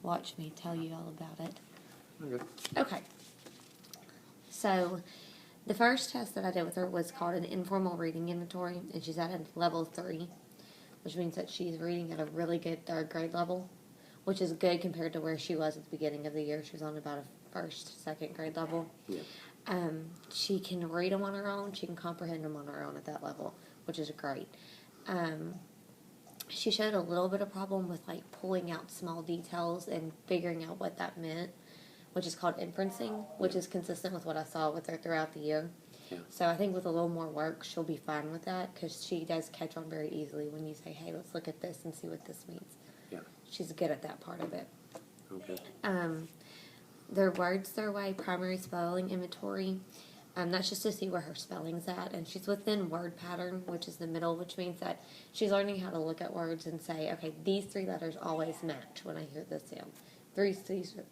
watch me tell you all about it. Okay. Okay. So, the first test that I did with her was called an informal reading inventory, and she's at a level 3, which means that she's reading at a really good 3rd grade level, which is good compared to where she was at the beginning of the year. She was on about a 1st, 2nd grade level. Yeah. She can read them on her own. She can comprehend them on her own at that level, which is great. She showed a little bit of problem with like pulling out small details and figuring out what that meant, which is called inferencing, which is consistent with what I saw with her throughout the year. Yeah. So I think with a little more work, she'll be fine with that because she does catch on very easily when you say, hey, let's look at this and see what this means. Yeah. She's good at that part of it. Okay. Their words their way, primary spelling inventory. That's just to see where her spelling's at. And she's within word pattern, which is the middle, which means that she's learning how to look at words and say, okay, these 3 letters always match when I hear this sound.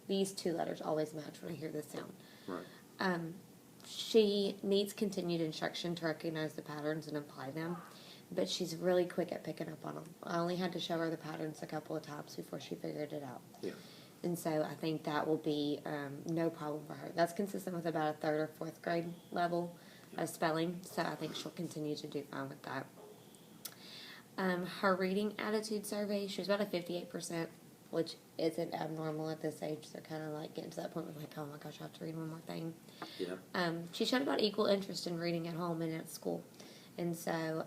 These 2 letters always match when I hear this sound. Right. She needs continued instruction to recognize the patterns and apply them, but she's really quick at picking up on them. I only had to show her the patterns a couple of times before she figured it out. Yeah. And so I think that will be no problem for her. That's consistent with about a 3rd or 4th grade level of spelling, so I think she'll continue to do fine with that. Her reading attitude survey, she was about a 58%, which isn't abnormal at this age. They're kind of like getting to that point where like, oh my gosh, I have to read one more thing. Yeah. She showed about equal interest in reading at home and at school. And so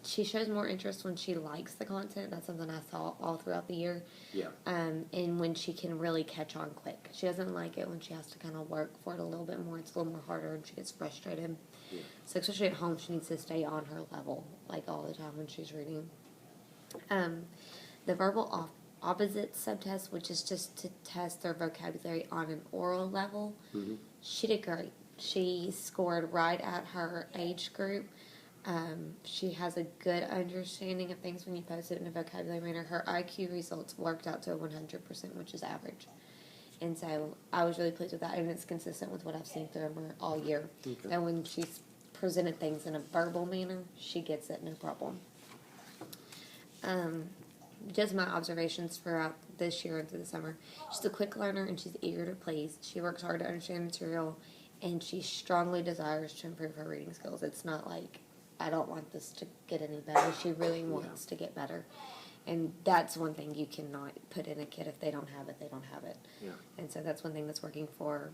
she shows more interest when she likes the content. That's something I saw all throughout the year. Yeah. And when she can really catch on quick. She doesn't like it when she has to kind of work for it a little bit more. It's a little more harder and she gets frustrated. Yeah. So especially at home, she needs to stay on her level, like all the time when she's reading. The verbal opposite subtest, which is just to test their vocabulary on an oral level. Mm-hmm. She did great. She scored right at her age group. She has a good understanding of things when you post it in a vocabulary manner. Her IQ results worked out to 100%, which is average. And so I was really pleased with that, and it's consistent with what I've seen through her all year. Okay. That when she's presented things in a verbal manner, she gets it, no problem. Just my observations throughout this year into the summer. She's a quick learner, and she's eager to please. She works hard to understand material, and she strongly desires to improve her reading skills. It's not like, I don't want this to get any better. She really wants to get better. And that's one thing you cannot put in a kid. If they don't have it, they don't have it. Yeah. And so that's one thing that's working for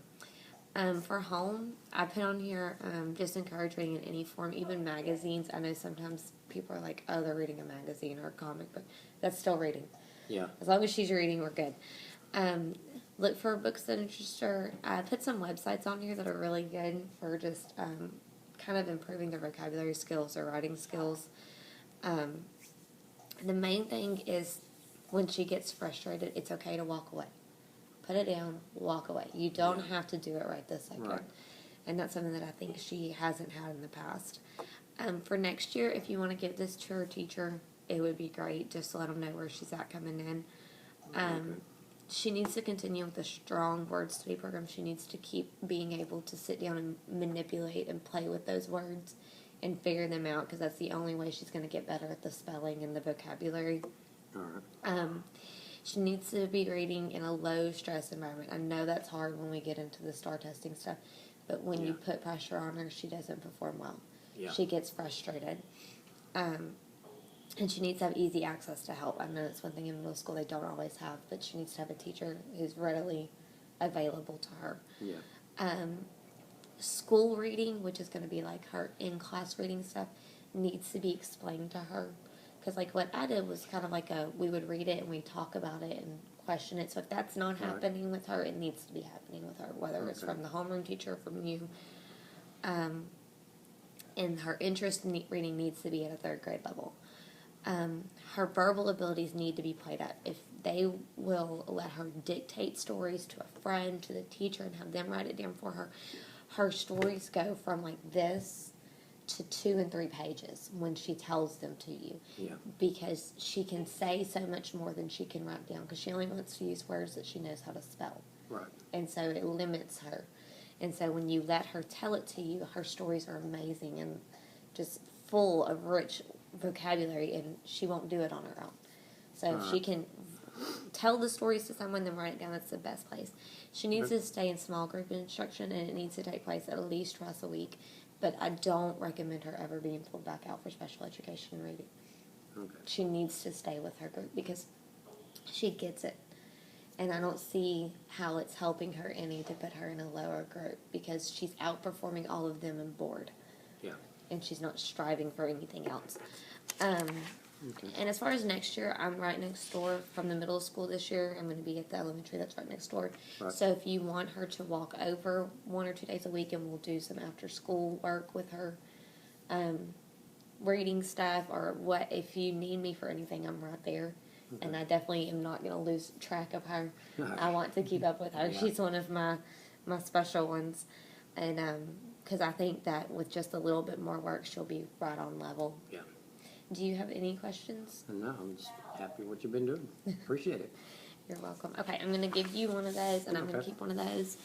her. For home, I put on here just encourage reading in any form, even magazines. I know sometimes people are like, oh, they're reading a magazine or a comic, but that's still reading. Yeah. As long as she's reading, we're good. Look for books that interest her. I put some websites on here that are really good for just kind of improving their vocabulary skills, their writing skills. The main thing is when she gets frustrated, it's okay to walk away. Put it down, walk away. You don't have to do it right this second. Right. And that's something that I think she hasn't had in the past. For next year, if you want to give this to her teacher, it would be great just to let them know where she's at coming in. She needs to continue with a strong word study program. She needs to keep being able to sit down and manipulate and play with those words and figure them out, because that's the only way she's going to get better at the spelling and the vocabulary. All right. She needs to be reading in a low-stress environment. I know that's hard when we get into the STAR testing stuff, but when you put pressure on her, she doesn't perform well. Yeah. She gets frustrated. And she needs to have easy access to help. I know that's one thing in middle school they don't always have, but she needs to have a teacher who's readily available to her. Yeah. School reading, which is going to be like her in-class reading stuff, needs to be explained to her. Because like what I did was kind of like we would read it and we talk about it and question it. So if that's not happening with her, it needs to be happening with her, whether it's from the homeroom teacher, from you. And her interest in reading needs to be at a 3rd grade level. Her verbal abilities need to be played up. If they will let her dictate stories to a friend, to the teacher, and have them write it down for her, her stories go from like this to 2 and 3 pages when she tells them to you. Yeah. Because she can say so much more than she can write down, because she only wants to use words that she knows how to spell. Right. And so it limits her. And so when you let her tell it to you, her stories are amazing and just full of rich vocabulary, and she won't do it on her own. So if she can tell the stories to someone, then write it down. That's the best place. She needs Okay. to stay in small group instruction, and it needs to take place at least twice a week. But I don't recommend her ever being pulled back out for special education reading. Okay. She needs to stay with her group because she gets it. And I don't see how it's helping her any to put her in a lower group because she's outperforming all of them in board. Yeah. And she's not striving for anything else. Okay. And as far as next year, I'm right next door from the middle school this year. I'm going to be at the elementary that's right next door. Right. So if you want her to walk over 1 or 2 days a week, and we'll do some after school work with her, reading stuff or what. If you need me for anything, I'm right there. Okay. And I definitely am not going to lose track of her. I want to keep up with her. Yeah. She's one of my special ones, and because I think that with just a little bit more work, she'll be right on level. Yeah. Do you have any questions? And no, I'm just happy with what you've been doing. Appreciate it. You're welcome. Okay, I'm going to give you one of those, and I'm going to Okay. keep one of those.